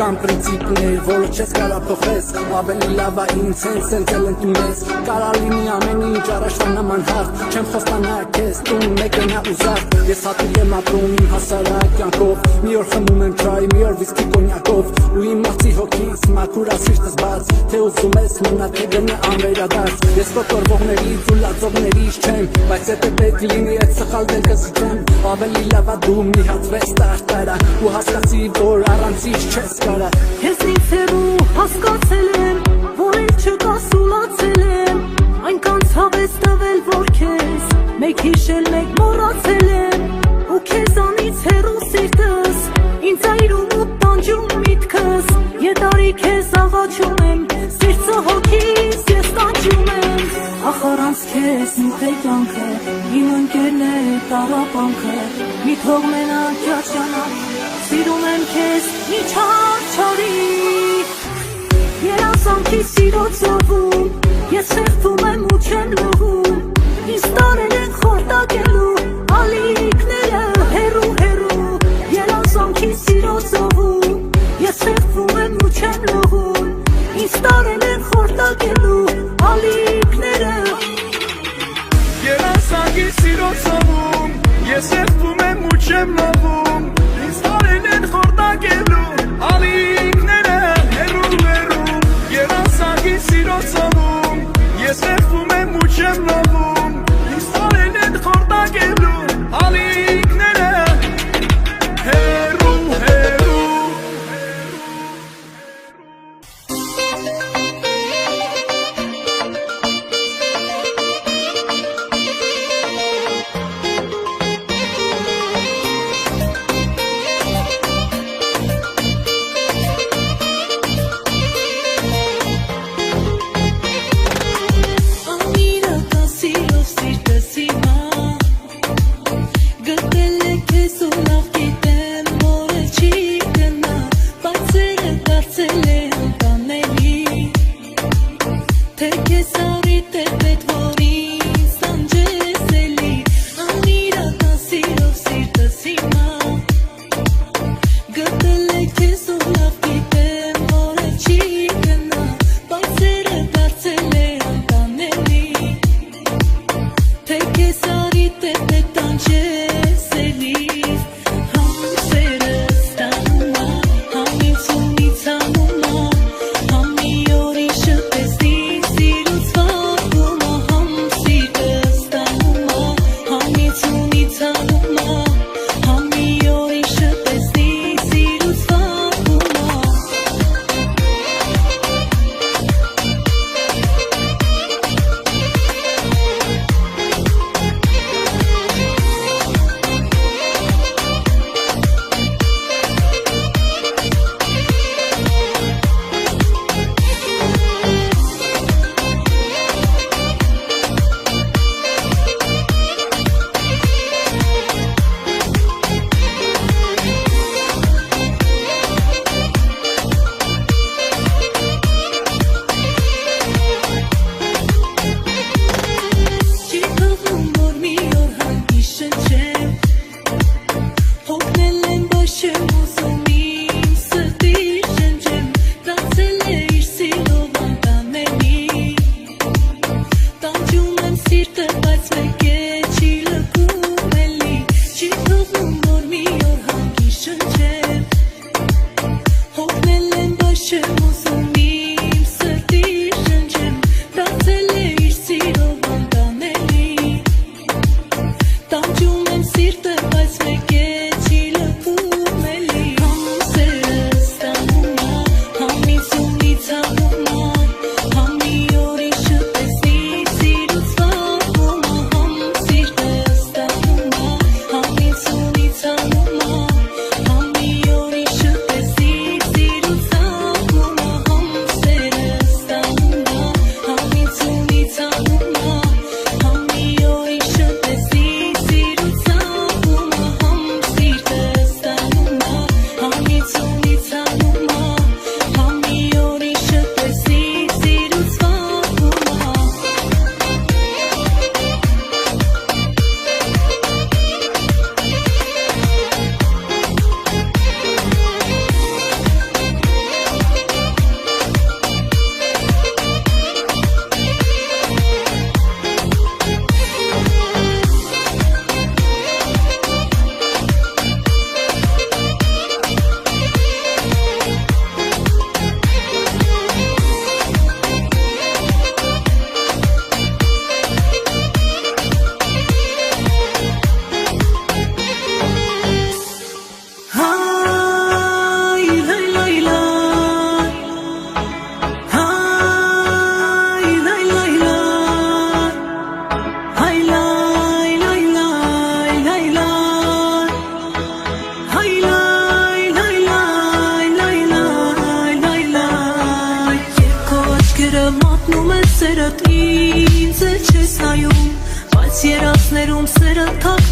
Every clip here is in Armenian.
Կամ պրինցիպներ, որը չես կարա փոխես, ավելի լավ է ինձ հենց ընտրել են տունես, կարա լինի ամեն ինչ առաջվա նման հարթ, չեմ խոստանա քեզ, տուն մեկը նա ուզարդ, ես հատուկ եմ ապրում իմ հասարակ կյանքով, մի օր խմում եմ չայ, մի օր վիսկի կոնյակով, ու իմ մաղցի հոգիս մաքուր ասիրտս բաց, թե ուզում ես մնա թե գնա անվերադարձ, ես կոտորվողներից ու լացողներից չեմ, բայց եթե պետք լինի այդ սխալ դեմքը զիջեմ, ավելի լավ է դու մի հատվես տարտարա, ու հասկացի, որ առանցից չես կարա Ես ինձ հեռու հասկացել եմ, որ էլ չկա սուլացել եմ Այնքան ցավ ես տվել, որ քեզ մեկ հիշել, մեկ մոռացել եմ Ու քեզանից հեռու սիրտս, ինձ այրում ու տանջում միտքս Ետարի քեզ աղաչում եմ, սիրտը հոգիս ես տանջում եմ Ախ առանց քեզ ինձ է կյանքը, իմ ընկերն է տառապանքը մի թող մենակ ճաճանալի, սիրում եմ քեզ մի չարչարի։ Երազանքի սիրո ծովում, ես շեղվում եմ ու չեմ լողում, ինձ տարել են խորտակելու ալիքները հեռու հեռու։ Երազանքի սիրո ծովում, ես շեղվում եմ ու չեմ լողում, ինձ տարել են խորտակելու ալիքները։ Երազանքի սիրո ծովում, ես շեղվում եմ ու չեմ լողում, ինձ տարել են խորտակելու ալիքները հեռու հեռու։ Երազանքի սիրո ծովում, ես շեղվում եմ ու չեմ լողում,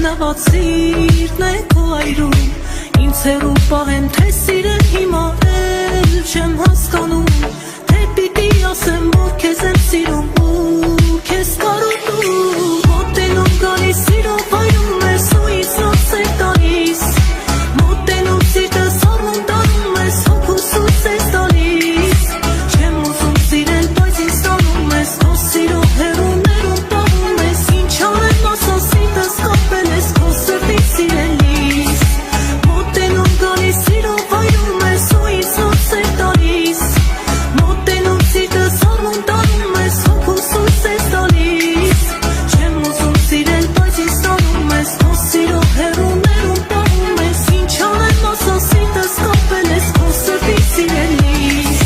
լավացիրն է քո այրում Ինձ հեռու պահեմ թե սիրել հիմա էլ չեմ հասկանում Թե պիտի ասեմ որ քեզ եմ սիրում ու քեզ կարոտում Մոտենում գալիս սիրով այրում ես ու ինձ նոցեր տալիս Մոտենում սիրտս առնում տանում ես հոգուս ույս ես տալիս Չեմ ուզում սիրել բայց ինձ տանում ես քո սիրով հեռուներում պահում ես Ինչ անեմ ասա սիրտս կապել ես քո սրտի սիրելիս Մոտենում գալիս սիրով այրում ես ու ինձ նոցեր տալիս Մոտենում սիրտս առնում տանում ես հոգուս ույս ես տալիս Չեմ ուզում սիրել բայց ինձ տանում ես քո սիրով հեռուներում պահում ես Ինչ անեմ ասա սիրտս կապել ես քո սրտի սիրելիս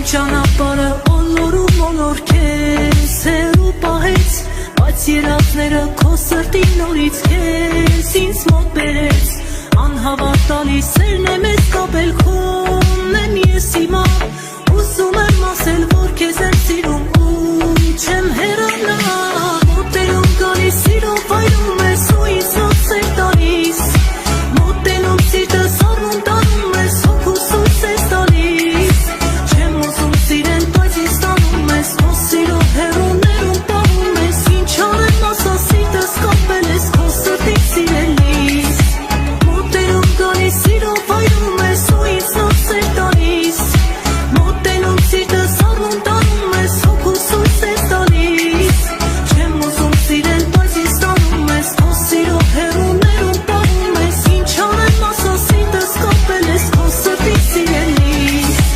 Ճանապարհը ոլորում ոլոր քեզ հեռու պահեց Բայց երազները քո սրտի նորից քեզ ինձ մոտ բերեց Անհավատալի սերն է մեզ կապել քոնն եմ ես հիմա Ուզում եմ ասել որ քեզ եմ սիրում ու չեմ հեռանա Մոտենում գալիս սիրով այրում ես ու ինձ նոցեր տալիս Մոտենում սիրտս առնում տանում ես հոգուս ույս ես տալիս Չեմ ուզում սիրել բայց ինձ տանում ես քո սիրով հեռուներում պահում ես Ինչ անեմ ասա սիրտս կապել ես քո սրտի սիրելիս Մոտենում գալիս սիրով այրում ես ու ինձ նոցեր տալիս Մոտենում սիրտս առնում տանում ես հոգուս ույս ես տալիս Չեմ ուզում սիրել բայց ինձ տանում ես քո սիրով հեռուներում պահում ես Ինչ անեմ ասա սիրտս կապել ես քո սրտի սիրելիս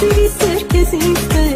City circus instead